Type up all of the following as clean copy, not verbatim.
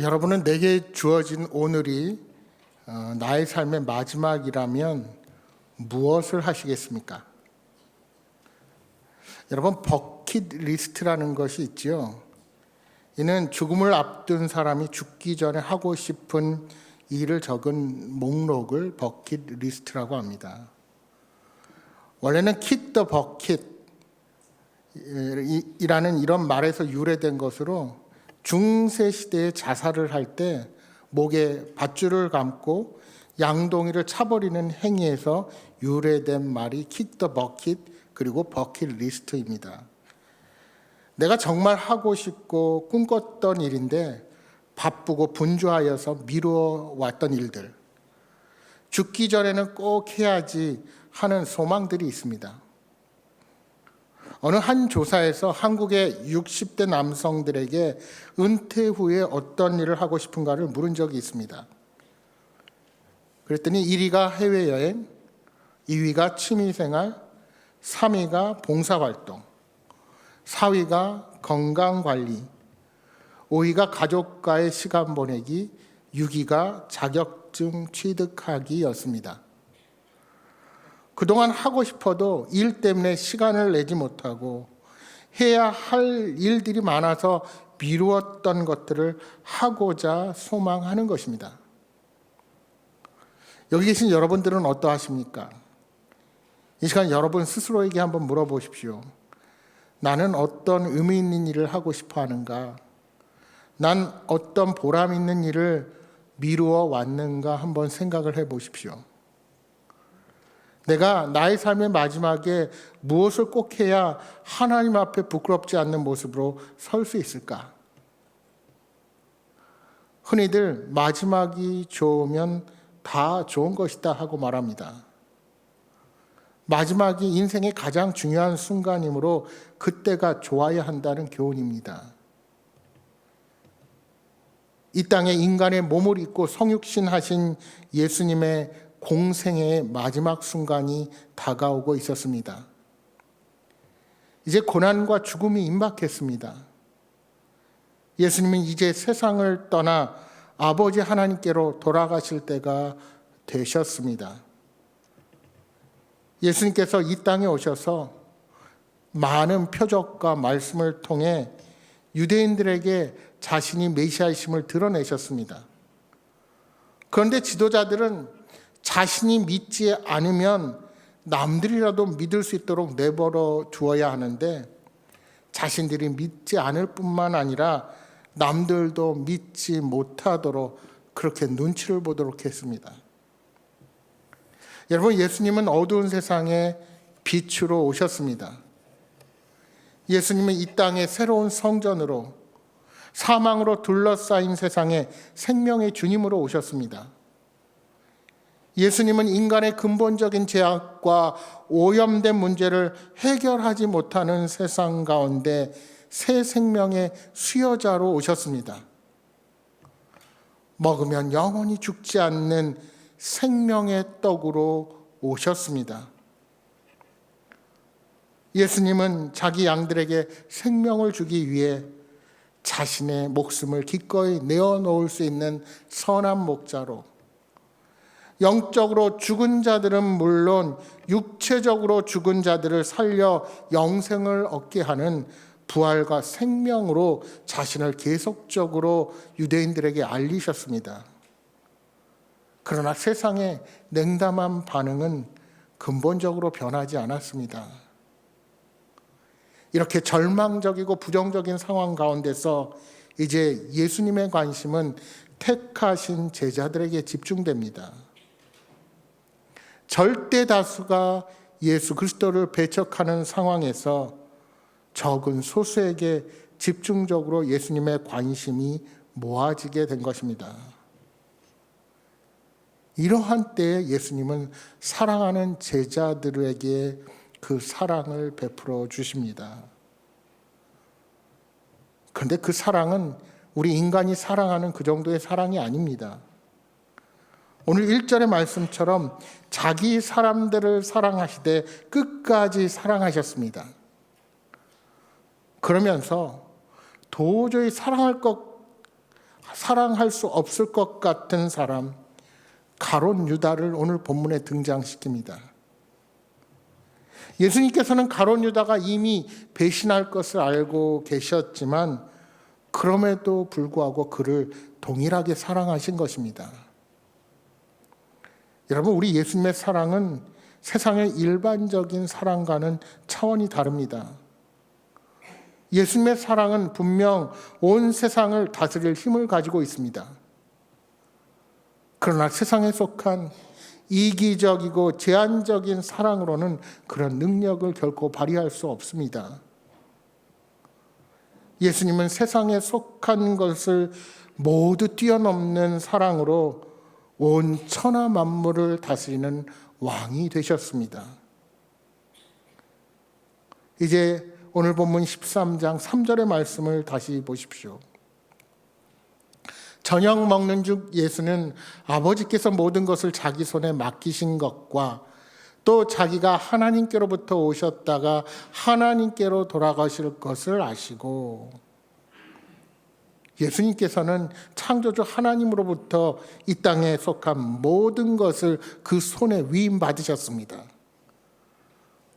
여러분은 내게 주어진 오늘이 나의 삶의 마지막이라면 무엇을 하시겠습니까? 여러분, 버킷리스트라는 것이 있죠. 이는 죽음을 앞둔 사람이 죽기 전에 하고 싶은 일을 적은 목록을 버킷리스트라고 합니다. 원래는 kick the bucket 이라는 이런 말에서 유래된 것으로 중세 시대에 자살을 할 때 목에 밧줄을 감고 양동이를 차버리는 행위에서 유래된 말이 kick the bucket 그리고 버킷리스트입니다. 내가 정말 하고 싶고 꿈꿨던 일인데 바쁘고 분주하여서 미루어 왔던 일들, 죽기 전에는 꼭 해야지 하는 소망들이 있습니다. 어느 한 조사에서 한국의 60대 남성들에게 은퇴 후에 어떤 일을 하고 싶은가를 물은 적이 있습니다. 그랬더니 1위가 해외여행, 2위가 취미생활, 3위가 봉사활동, 4위가 건강관리, 5위가 가족과의 시간 보내기, 6위가 자격증 취득하기였습니다. 그동안 하고 싶어도 일 때문에 시간을 내지 못하고 해야 할 일들이 많아서 미루었던 것들을 하고자 소망하는 것입니다. 여기 계신 여러분들은 어떠하십니까? 이 시간 여러분 스스로에게 한번 물어보십시오. 나는 어떤 의미 있는 일을 하고 싶어 하는가? 난 어떤 보람 있는 일을 미루어 왔는가 한번 생각을 해 보십시오. 내가 나의 삶의 마지막에 무엇을 꼭 해야 하나님 앞에 부끄럽지 않는 모습으로 설 수 있을까? 흔히들 마지막이 좋으면 다 좋은 것이다 하고 말합니다. 마지막이 인생의 가장 중요한 순간이므로 그때가 좋아야 한다는 교훈입니다. 이 땅에 인간의 몸을 입고 성육신하신 예수님의 공생애의 마지막 순간이 다가오고 있었습니다. 이제 고난과 죽음이 임박했습니다. 예수님은 이제 세상을 떠나 아버지 하나님께로 돌아가실 때가 되셨습니다. 예수님께서 이 땅에 오셔서 많은 표적과 말씀을 통해 유대인들에게 자신이 메시아이심을 드러내셨습니다. 그런데 지도자들은 자신이 믿지 않으면 남들이라도 믿을 수 있도록 내버려 두어야 하는데 자신들이 믿지 않을 뿐만 아니라 남들도 믿지 못하도록 그렇게 눈치를 보도록 했습니다. 여러분, 예수님은 어두운 세상에 빛으로 오셨습니다. 예수님은 이 땅의 새로운 성전으로 사망으로 둘러싸인 세상에 생명의 주님으로 오셨습니다. 예수님은 인간의 근본적인 죄악과 오염된 문제를 해결하지 못하는 세상 가운데 새 생명의 수여자로 오셨습니다. 먹으면 영원히 죽지 않는 생명의 떡으로 오셨습니다. 예수님은 자기 양들에게 생명을 주기 위해 자신의 목숨을 기꺼이 내어놓을 수 있는 선한 목자로 영적으로 죽은 자들은 물론 육체적으로 죽은 자들을 살려 영생을 얻게 하는 부활과 생명으로 자신을 계속적으로 유대인들에게 알리셨습니다. 그러나 세상의 냉담한 반응은 근본적으로 변하지 않았습니다. 이렇게 절망적이고 부정적인 상황 가운데서 이제 예수님의 관심은 택하신 제자들에게 집중됩니다. 절대 다수가 예수 그리스도를 배척하는 상황에서 적은 소수에게 집중적으로 예수님의 관심이 모아지게 된 것입니다. 이러한 때에 예수님은 사랑하는 제자들에게 그 사랑을 베풀어 주십니다. 그런데 그 사랑은 우리 인간이 사랑하는 그 정도의 사랑이 아닙니다. 오늘 1절의 말씀처럼 자기 사람들을 사랑하시되 끝까지 사랑하셨습니다. 그러면서 도저히 사랑할 것 사랑할 수 없을 것 같은 사람, 가룟 유다를 오늘 본문에 등장시킵니다. 예수님께서는 가룟 유다가 이미 배신할 것을 알고 계셨지만 그럼에도 불구하고 그를 동일하게 사랑하신 것입니다. 여러분, 우리 예수님의 사랑은 세상의 일반적인 사랑과는 차원이 다릅니다. 예수님의 사랑은 분명 온 세상을 다스릴 힘을 가지고 있습니다. 그러나 세상에 속한 이기적이고 제한적인 사랑으로는 그런 능력을 결코 발휘할 수 없습니다. 예수님은 세상에 속한 것을 모두 뛰어넘는 사랑으로 온 천하 만물을 다스리는 왕이 되셨습니다. 이제 오늘 본문 13장 3절의 말씀을 다시 보십시오. 저녁 먹는 중 예수는 아버지께서 모든 것을 자기 손에 맡기신 것과 또 자기가 하나님께로부터 오셨다가 하나님께로 돌아가실 것을 아시고, 예수님께서는 창조주 하나님으로부터 이 땅에 속한 모든 것을 그 손에 위임받으셨습니다.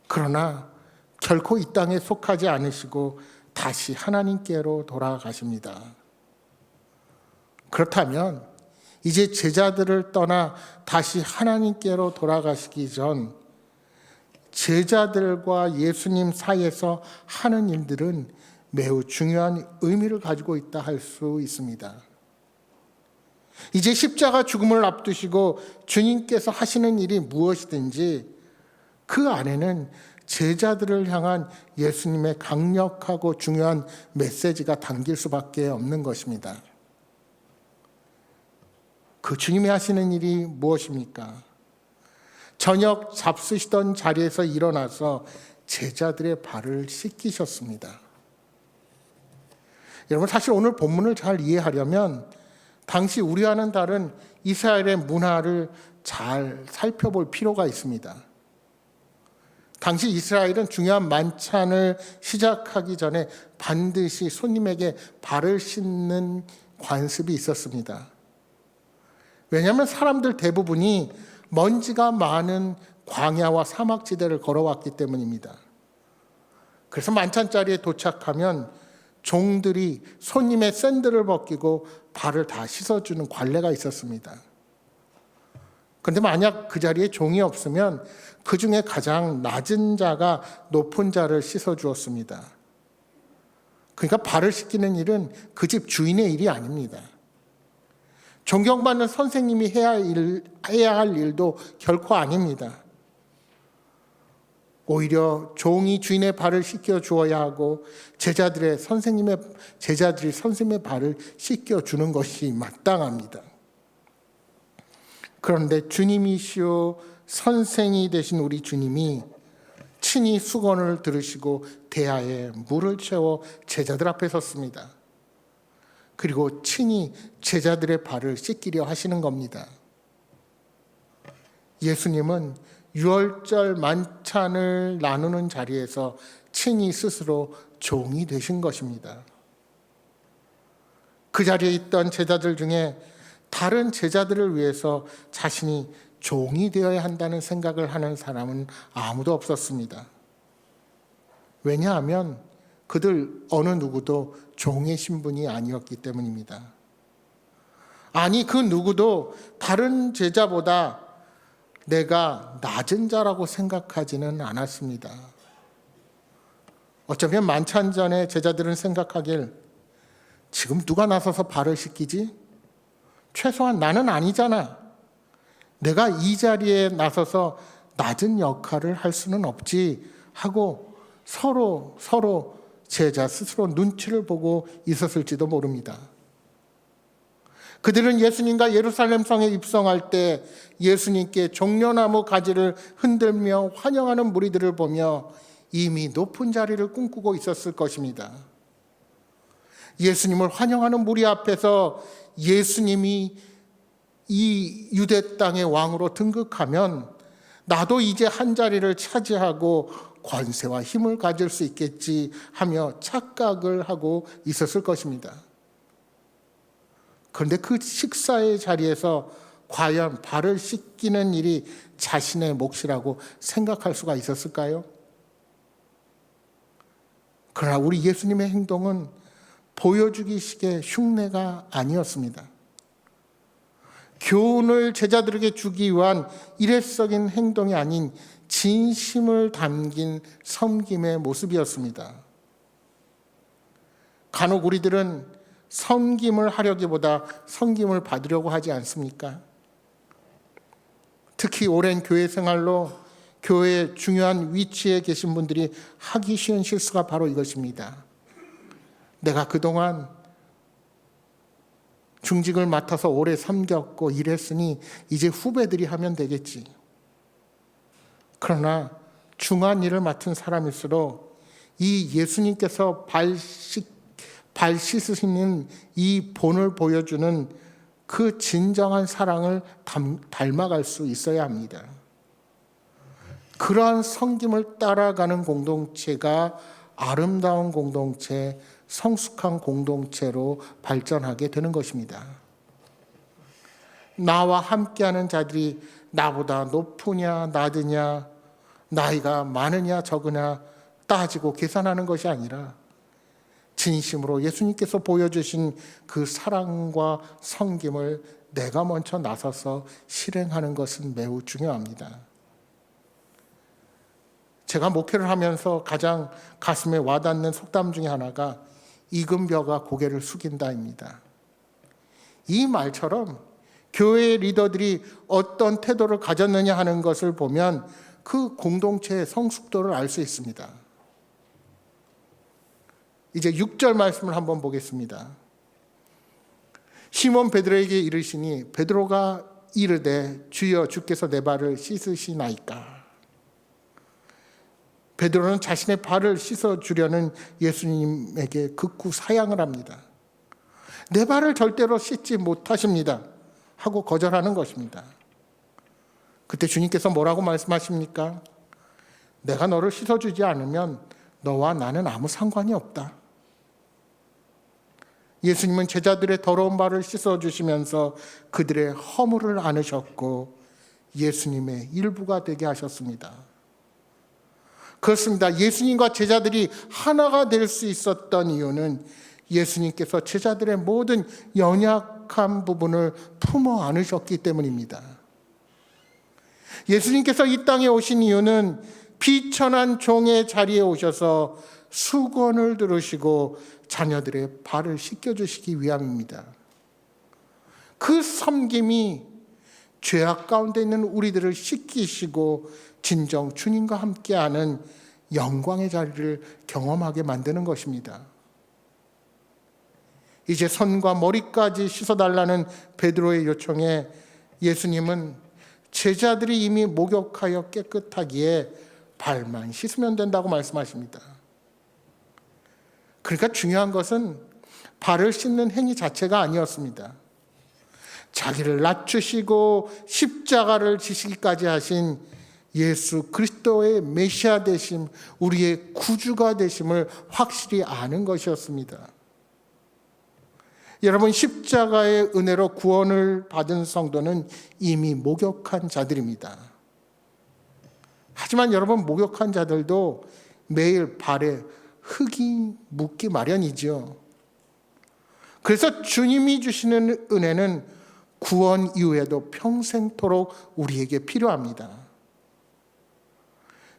그러나 결코 이 땅에 속하지 않으시고 다시 하나님께로 돌아가십니다. 그렇다면 이제 제자들을 떠나 다시 하나님께로 돌아가시기 전 제자들과 예수님 사이에서 하는 일들은 매우 중요한 의미를 가지고 있다 할 수 있습니다. 이제 십자가 죽음을 앞두시고 주님께서 하시는 일이 무엇이든지 그 안에는 제자들을 향한 예수님의 강력하고 중요한 메시지가 담길 수밖에 없는 것입니다. 그 주님이 하시는 일이 무엇입니까? 저녁 잡수시던 자리에서 일어나서 제자들의 발을 씻기셨습니다. 여러분, 사실 오늘 본문을 잘 이해하려면 당시 우리와는 다른 이스라엘의 문화를 잘 살펴볼 필요가 있습니다. 당시 이스라엘은 중요한 만찬을 시작하기 전에 반드시 손님에게 발을 씻는 관습이 있었습니다. 왜냐하면 사람들 대부분이 먼지가 많은 광야와 사막지대를 걸어왔기 때문입니다. 그래서 만찬 자리에 도착하면 종들이 손님의 샌들을 벗기고 발을 다 씻어주는 관례가 있었습니다. 그런데 만약 그 자리에 종이 없으면 그 중에 가장 낮은 자가 높은 자를 씻어주었습니다. 그러니까 발을 씻기는 일은 그 집 주인의 일이 아닙니다. 존경받는 선생님이 해야 할 일도 결코 아닙니다. 오히려 종이 주인의 발을 씻겨 주어야 하고 제자들이 선생님의 발을 씻겨 주는 것이 마땅합니다. 그런데 주님이시오 선생이 되신 우리 주님이 친히 수건을 들으시고 대야에 물을 채워 제자들 앞에 섰습니다. 그리고 친히 제자들의 발을 씻기려 하시는 겁니다. 예수님은 유월절 만찬을 나누는 자리에서 친히 스스로 종이 되신 것입니다. 그 자리에 있던 제자들 중에 다른 제자들을 위해서 자신이 종이 되어야 한다는 생각을 하는 사람은 아무도 없었습니다. 왜냐하면 그들 어느 누구도 종의 신분이 아니었기 때문입니다. 아니, 그 누구도 다른 제자보다 내가 낮은 자라고 생각하지는 않았습니다. 어쩌면 만찬 전에 제자들은 생각하길, 지금 누가 나서서 발을 씻기지? 최소한 나는 아니잖아. 내가 이 자리에 나서서 낮은 역할을 할 수는 없지 하고 서로 제자 스스로 눈치를 보고 있었을지도 모릅니다. 그들은 예수님과 예루살렘 성에 입성할 때 예수님께 종려나무 가지를 흔들며 환영하는 무리들을 보며 이미 높은 자리를 꿈꾸고 있었을 것입니다. 예수님을 환영하는 무리 앞에서 예수님이 이 유대 땅의 왕으로 등극하면 나도 이제 한 자리를 차지하고 권세와 힘을 가질 수 있겠지 하며 착각을 하고 있었을 것입니다. 그런데 그 식사의 자리에서 과연 발을 씻기는 일이 자신의 몫이라고 생각할 수가 있었을까요? 그러나 우리 예수님의 행동은 보여주기식의 흉내가 아니었습니다. 교훈을 제자들에게 주기 위한 일회적인 행동이 아닌 진심을 담긴 섬김의 모습이었습니다. 간혹 우리들은 섬김을 하려기보다 섬김을 받으려고 하지 않습니까? 특히 오랜 교회 생활로 교회의 중요한 위치에 계신 분들이 하기 쉬운 실수가 바로 이것입니다. 내가 그동안 중직을 맡아서 오래 섬겼고 일했으니 이제 후배들이 하면 되겠지. 그러나 중요한 일을 맡은 사람일수록 이 예수님께서 발 씻으시는 이 본을 보여주는 그 진정한 사랑을 닮아갈 수 있어야 합니다. 그러한 섬김을 따라가는 공동체가 아름다운 공동체, 성숙한 공동체로 발전하게 되는 것입니다. 나와 함께하는 자들이 나보다 높으냐 낮으냐, 나이가 많으냐 적으냐 따지고 계산하는 것이 아니라 진심으로 예수님께서 보여주신 그 사랑과 섬김을 내가 먼저 나서서 실행하는 것은 매우 중요합니다. 제가 목회를 하면서 가장 가슴에 와닿는 속담 중에 하나가 익은 벼가 고개를 숙인다입니다. 이 말처럼 교회 리더들이 어떤 태도를 가졌느냐 하는 것을 보면 그 공동체의 성숙도를 알 수 있습니다. 이제 6절 말씀을 한번 보겠습니다. 시몬 베드로에게 이르시니 베드로가 이르되 주여 주께서 내 발을 씻으시나이까. 베드로는 자신의 발을 씻어주려는 예수님에게 극구 사양을 합니다. 내 발을 절대로 씻지 못하십니다 하고 거절하는 것입니다. 그때 주님께서 뭐라고 말씀하십니까? 내가 너를 씻어주지 않으면 너와 나는 아무 상관이 없다. 예수님은 제자들의 더러운 발을 씻어주시면서 그들의 허물을 안으셨고 예수님의 일부가 되게 하셨습니다. 그렇습니다. 예수님과 제자들이 하나가 될 수 있었던 이유는 예수님께서 제자들의 모든 연약한 부분을 품어 안으셨기 때문입니다. 예수님께서 이 땅에 오신 이유는 비천한 종의 자리에 오셔서 수건을 들으시고 자녀들의 발을 씻겨주시기 위함입니다. 그 섬김이 죄악 가운데 있는 우리들을 씻기시고 진정 주님과 함께하는 영광의 자리를 경험하게 만드는 것입니다. 이제 손과 머리까지 씻어달라는 베드로의 요청에 예수님은 제자들이 이미 목욕하여 깨끗하기에 발만 씻으면 된다고 말씀하십니다. 그러니까 중요한 것은 발을 씻는 행위 자체가 아니었습니다. 자기를 낮추시고 십자가를 지시기까지 하신 예수 그리스도의 메시아 되심, 우리의 구주가 되심을 확실히 아는 것이었습니다. 여러분, 십자가의 은혜로 구원을 받은 성도는 이미 목욕한 자들입니다. 하지만 여러분, 목욕한 자들도 매일 발에 흙이 묻기 마련이죠. 그래서 주님이 주시는 은혜는 구원 이후에도 평생토록 우리에게 필요합니다.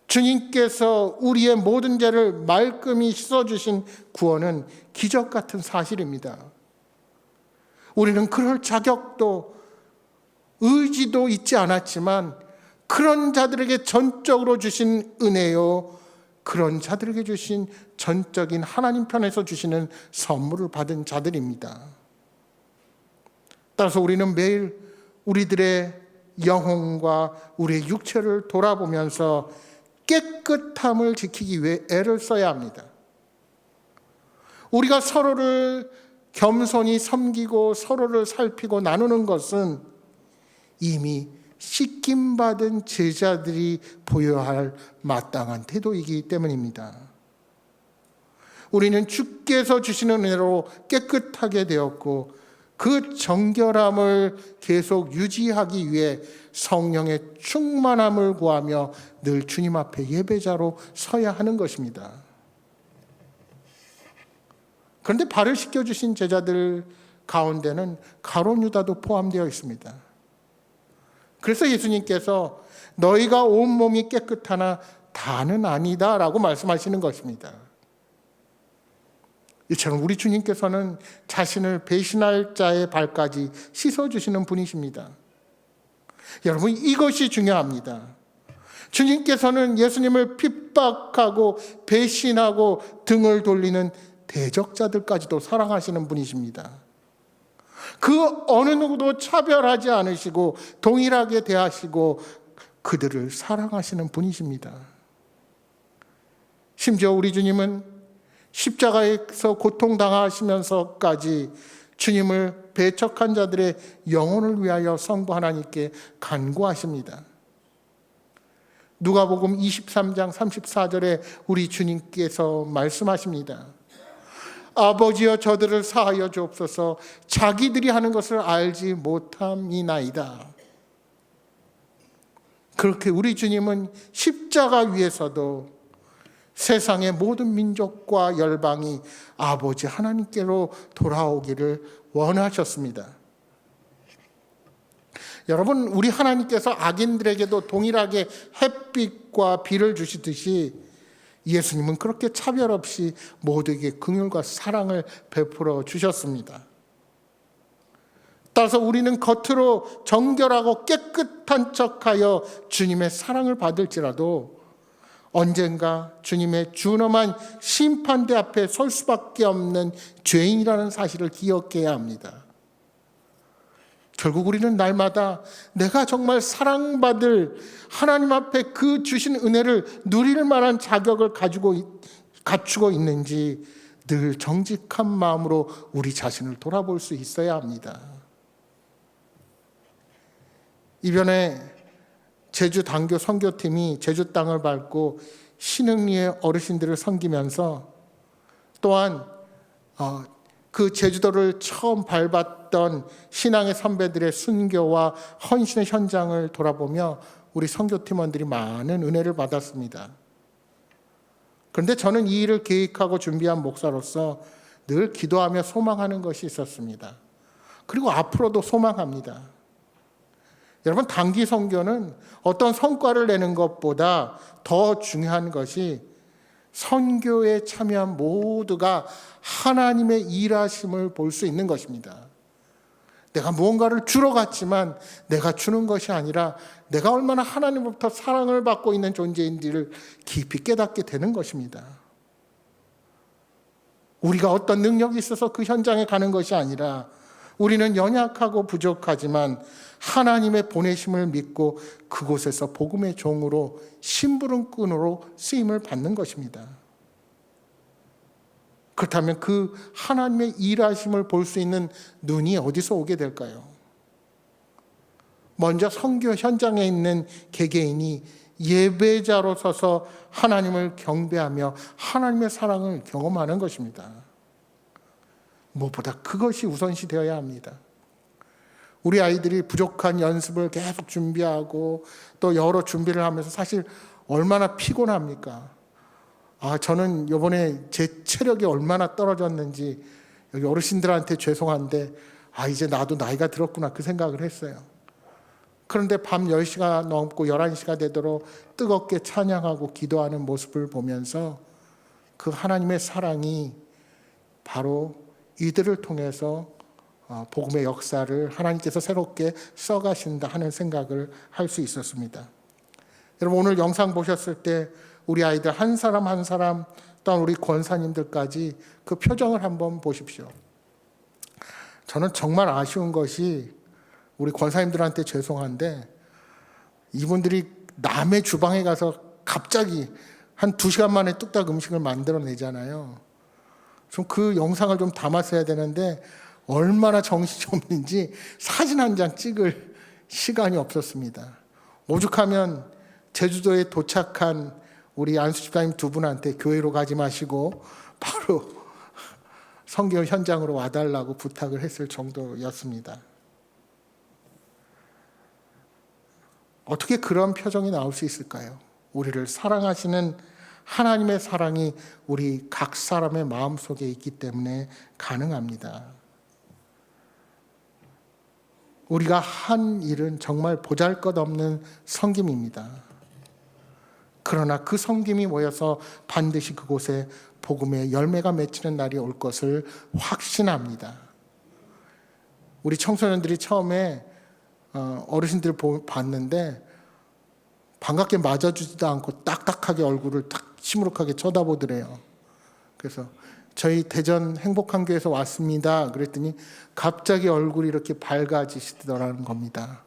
주님께서 우리의 모든 죄를 말끔히 씻어주신 구원은 기적 같은 사실입니다. 우리는 그럴 자격도 의지도 있지 않았지만 그런 자들에게 전적으로 주신 은혜요, 그런 자들에게 주신 전적인 하나님 편에서 주시는 선물을 받은 자들입니다. 따라서 우리는 매일 우리들의 영혼과 우리의 육체를 돌아보면서 깨끗함을 지키기 위해 애를 써야 합니다. 우리가 서로를 겸손히 섬기고 서로를 살피고 나누는 것은 이미 씻김받은 제자들이 보여야 할 마땅한 태도이기 때문입니다. 우리는 주께서 주시는 은혜로 깨끗하게 되었고 그 정결함을 계속 유지하기 위해 성령의 충만함을 구하며 늘 주님 앞에 예배자로 서야 하는 것입니다. 그런데 발을 씻겨주신 제자들 가운데는 가룟 유다도 포함되어 있습니다. 그래서 예수님께서 너희가 온몸이 깨끗하나 다는 아니다 라고 말씀하시는 것입니다. 이처럼 우리 주님께서는 자신을 배신할 자의 발까지 씻어주시는 분이십니다. 여러분, 이것이 중요합니다. 주님께서는 예수님을 핍박하고 배신하고 등을 돌리는 대적자들까지도 사랑하시는 분이십니다. 그 어느 누구도 차별하지 않으시고 동일하게 대하시고 그들을 사랑하시는 분이십니다. 심지어 우리 주님은 십자가에서 고통당하시면서까지 주님을 배척한 자들의 영혼을 위하여 성부 하나님께 간구하십니다. 누가복음 23장 34절에 우리 주님께서 말씀하십니다. 아버지여 저들을 사하여 주옵소서 자기들이 하는 것을 알지 못함이나이다. 그렇게 우리 주님은 십자가 위에서도 세상의 모든 민족과 열방이 아버지 하나님께로 돌아오기를 원하셨습니다. 여러분, 우리 하나님께서 악인들에게도 동일하게 햇빛과 비를 주시듯이 예수님은 그렇게 차별 없이 모두에게 긍휼과 사랑을 베풀어 주셨습니다. 따라서 우리는 겉으로 정결하고 깨끗한 척하여 주님의 사랑을 받을지라도 언젠가 주님의 준엄한 심판대 앞에 설 수밖에 없는 죄인이라는 사실을 기억해야 합니다. 결국 우리는 날마다 내가 정말 사랑받을 하나님 앞에 그 주신 은혜를 누릴 만한 자격을 갖추고 있는지 늘 정직한 마음으로 우리 자신을 돌아볼 수 있어야 합니다. 이번에 제주 단교 선교팀이 제주 땅을 밟고 신흥리의 어르신들을 섬기면서 또한 그 제주도를 처음 밟았던 신앙의 선배들의 순교와 헌신의 현장을 돌아보며 우리 선교팀원들이 많은 은혜를 받았습니다. 그런데 저는 이 일을 계획하고 준비한 목사로서 늘 기도하며 소망하는 것이 있었습니다. 그리고 앞으로도 소망합니다. 여러분, 단기 선교는 어떤 성과를 내는 것보다 더 중요한 것이 선교에 참여한 모두가 하나님의 일하심을 볼 수 있는 것입니다. 내가 무언가를 주러 갔지만 내가 주는 것이 아니라 내가 얼마나 하나님으로부터 사랑을 받고 있는 존재인지를 깊이 깨닫게 되는 것입니다. 우리가 어떤 능력이 있어서 그 현장에 가는 것이 아니라 우리는 연약하고 부족하지만 하나님의 보내심을 믿고 그곳에서 복음의 종으로 심부름꾼으로 쓰임을 받는 것입니다. 그렇다면 그 하나님의 일하심을 볼 수 있는 눈이 어디서 오게 될까요? 먼저 선교 현장에 있는 개개인이 예배자로 서서 하나님을 경배하며 하나님의 사랑을 경험하는 것입니다. 무엇보다 그것이 우선시 되어야 합니다. 우리 아이들이 부족한 연습을 계속 준비하고 또 여러 준비를 하면서 사실 얼마나 피곤합니까? 저는 이번에 제 체력이 얼마나 떨어졌는지 여기 어르신들한테 죄송한데 이제 나도 나이가 들었구나 그 생각을 했어요. 그런데 밤 10시가 넘고 11시가 되도록 뜨겁게 찬양하고 기도하는 모습을 보면서 그 하나님의 사랑이 바로 이들을 통해서 복음의 역사를 하나님께서 새롭게 써가신다 하는 생각을 할 수 있었습니다. 여러분, 오늘 영상 보셨을 때 우리 아이들 한 사람 한 사람 또한 우리 권사님들까지 그 표정을 한번 보십시오. 저는 정말 아쉬운 것이 우리 권사님들한테 죄송한데 이분들이 남의 주방에 가서 갑자기 한 2시간 만에 뚝딱 음식을 만들어내잖아요. 좀 그 영상을 좀 담았어야 되는데 얼마나 정신이 없는지 사진 한 장 찍을 시간이 없었습니다. 오죽하면 제주도에 도착한 우리 안수 집사님 두 분한테 교회로 가지 마시고 바로 선교 현장으로 와달라고 부탁을 했을 정도였습니다. 어떻게 그런 표정이 나올 수 있을까요? 우리를 사랑하시는 하나님의 사랑이 우리 각 사람의 마음속에 있기 때문에 가능합니다. 우리가 한 일은 정말 보잘것없는 섬김입니다. 그러나 그 섬김이 모여서 반드시 그곳에 복음의 열매가 맺히는 날이 올 것을 확신합니다. 우리 청소년들이 처음에 어르신들 봤는데 반갑게 맞아주지도 않고 딱딱하게 얼굴을 딱 시무룩하게 쳐다보더래요. 그래서 저희 대전 행복한 교회에서 왔습니다. 그랬더니 갑자기 얼굴이 이렇게 밝아지시더라는 겁니다.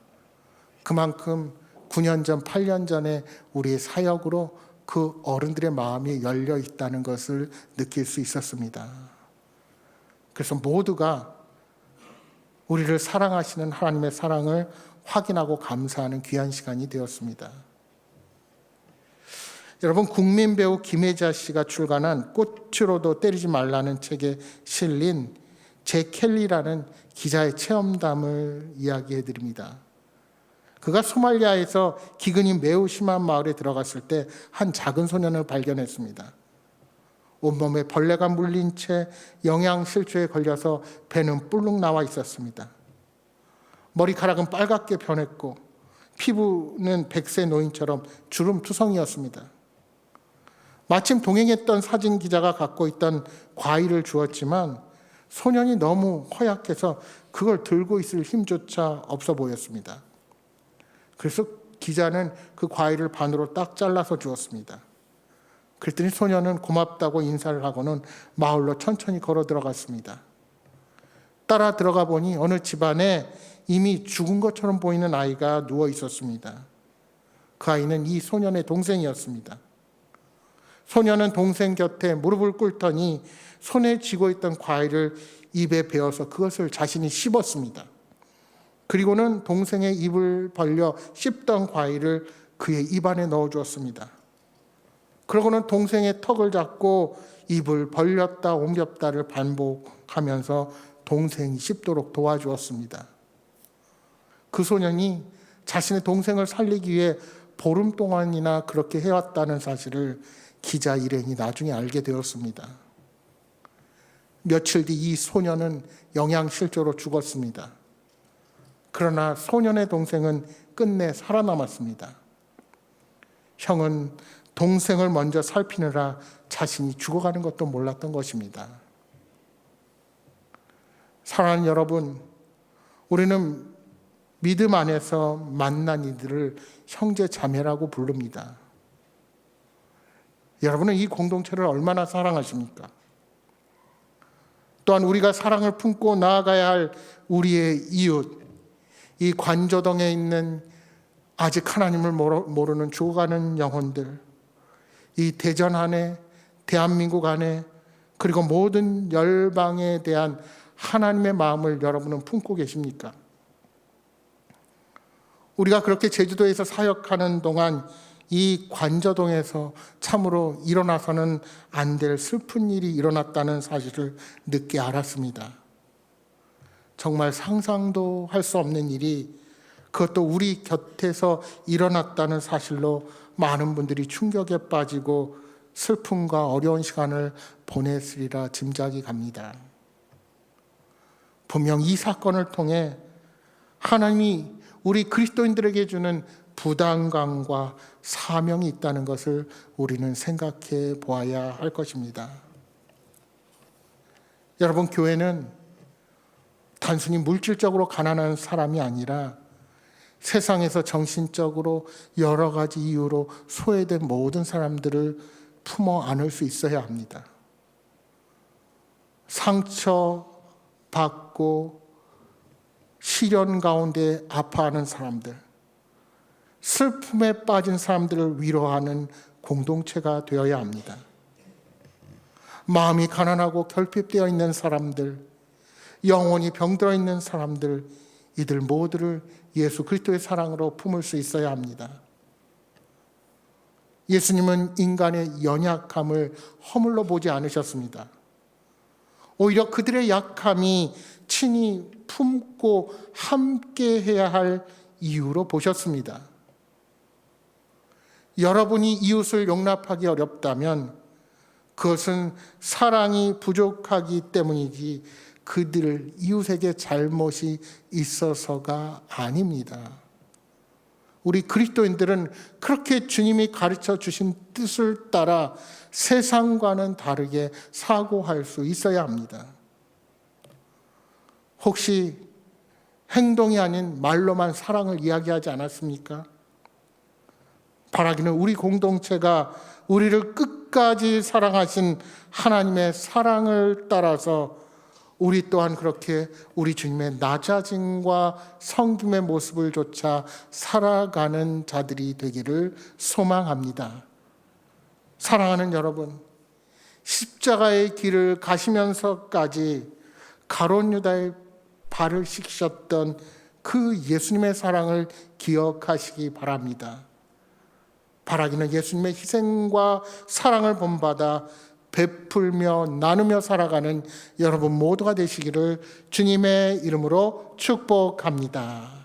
그만큼 9년 전, 8년 전에 우리의 사역으로 그 어른들의 마음이 열려 있다는 것을 느낄 수 있었습니다. 그래서 모두가 우리를 사랑하시는 하나님의 사랑을 확인하고 감사하는 귀한 시간이 되었습니다. 여러분, 국민 배우 김혜자 씨가 출간한 꽃으로도 때리지 말라는 책에 실린 제 켈리라는 기자의 체험담을 이야기해 드립니다. 그가 소말리아에서 기근이 매우 심한 마을에 들어갔을 때 한 작은 소년을 발견했습니다. 온몸에 벌레가 물린 채 영양실조에 걸려서 배는 뿔룩 나와 있었습니다. 머리카락은 빨갛게 변했고 피부는 백세 노인처럼 주름투성이었습니다. 마침 동행했던 사진 기자가 갖고 있던 과일을 주었지만 소년이 너무 허약해서 그걸 들고 있을 힘조차 없어 보였습니다. 그래서 기자는 그 과일을 반으로 딱 잘라서 주었습니다. 그랬더니 소년은 고맙다고 인사를 하고는 마을로 천천히 걸어 들어갔습니다. 따라 들어가 보니 어느 집안에 이미 죽은 것처럼 보이는 아이가 누워 있었습니다. 그 아이는 이 소년의 동생이었습니다. 소년은 동생 곁에 무릎을 꿇더니 손에 쥐고 있던 과일을 입에 베어서 그것을 자신이 씹었습니다. 그리고는 동생의 입을 벌려 씹던 과일을 그의 입안에 넣어주었습니다. 그러고는 동생의 턱을 잡고 입을 벌렸다 옮겼다를 반복하면서 동생이 씹도록 도와주었습니다. 그 소년이 자신의 동생을 살리기 위해 보름 동안이나 그렇게 해왔다는 사실을 기자 일행이 나중에 알게 되었습니다. 며칠 뒤 이 소년은 영양실조로 죽었습니다. 그러나 소년의 동생은 끝내 살아남았습니다. 형은 동생을 먼저 살피느라 자신이 죽어가는 것도 몰랐던 것입니다. 사랑하는 여러분, 우리는 믿음 안에서 만난 이들을 형제 자매라고 부릅니다. 여러분은 이 공동체를 얼마나 사랑하십니까? 또한 우리가 사랑을 품고 나아가야 할 우리의 이웃, 이 관저동에 있는 아직 하나님을 모르는 죽어가는 영혼들, 이 대전 안에, 대한민국 안에, 그리고 모든 열방에 대한 하나님의 마음을 여러분은 품고 계십니까? 우리가 그렇게 제주도에서 사역하는 동안 이 관저동에서 참으로 일어나서는 안 될 슬픈 일이 일어났다는 사실을 늦게 알았습니다. 정말 상상도 할 수 없는 일이 그것도 우리 곁에서 일어났다는 사실로 많은 분들이 충격에 빠지고 슬픔과 어려운 시간을 보냈으리라 짐작이 갑니다. 분명 이 사건을 통해 하나님이 우리 그리스도인들에게 주는 부담감과 사명이 있다는 것을 우리는 생각해 보아야 할 것입니다. 여러분, 교회는 단순히 물질적으로 가난한 사람이 아니라 세상에서 정신적으로 여러 가지 이유로 소외된 모든 사람들을 품어 안을 수 있어야 합니다. 상처받고 시련 가운데 아파하는 사람들, 슬픔에 빠진 사람들을 위로하는 공동체가 되어야 합니다. 마음이 가난하고 결핍되어 있는 사람들, 영혼이 병들어 있는 사람들, 이들 모두를 예수 그리스도의 사랑으로 품을 수 있어야 합니다. 예수님은 인간의 연약함을 허물로 보지 않으셨습니다. 오히려 그들의 약함이 친히 품고 함께 해야 할 이유로 보셨습니다. 여러분이 이웃을 용납하기 어렵다면 그것은 사랑이 부족하기 때문이지 그들 이웃에게 잘못이 있어서가 아닙니다. 우리 그리스도인들은 그렇게 주님이 가르쳐 주신 뜻을 따라 세상과는 다르게 사고할 수 있어야 합니다. 혹시 행동이 아닌 말로만 사랑을 이야기하지 않았습니까? 바라기는 우리 공동체가 우리를 끝까지 사랑하신 하나님의 사랑을 따라서 우리 또한 그렇게 우리 주님의 낮아짐과 섬김의 모습을 조차 살아가는 자들이 되기를 소망합니다. 사랑하는 여러분, 십자가의 길을 가시면서까지 가룟 유다의 발을 씻으셨던 그 예수님의 사랑을 기억하시기 바랍니다. 바라기는 예수님의 희생과 사랑을 본받아 베풀며 나누며 살아가는 여러분 모두가 되시기를 주님의 이름으로 축복합니다.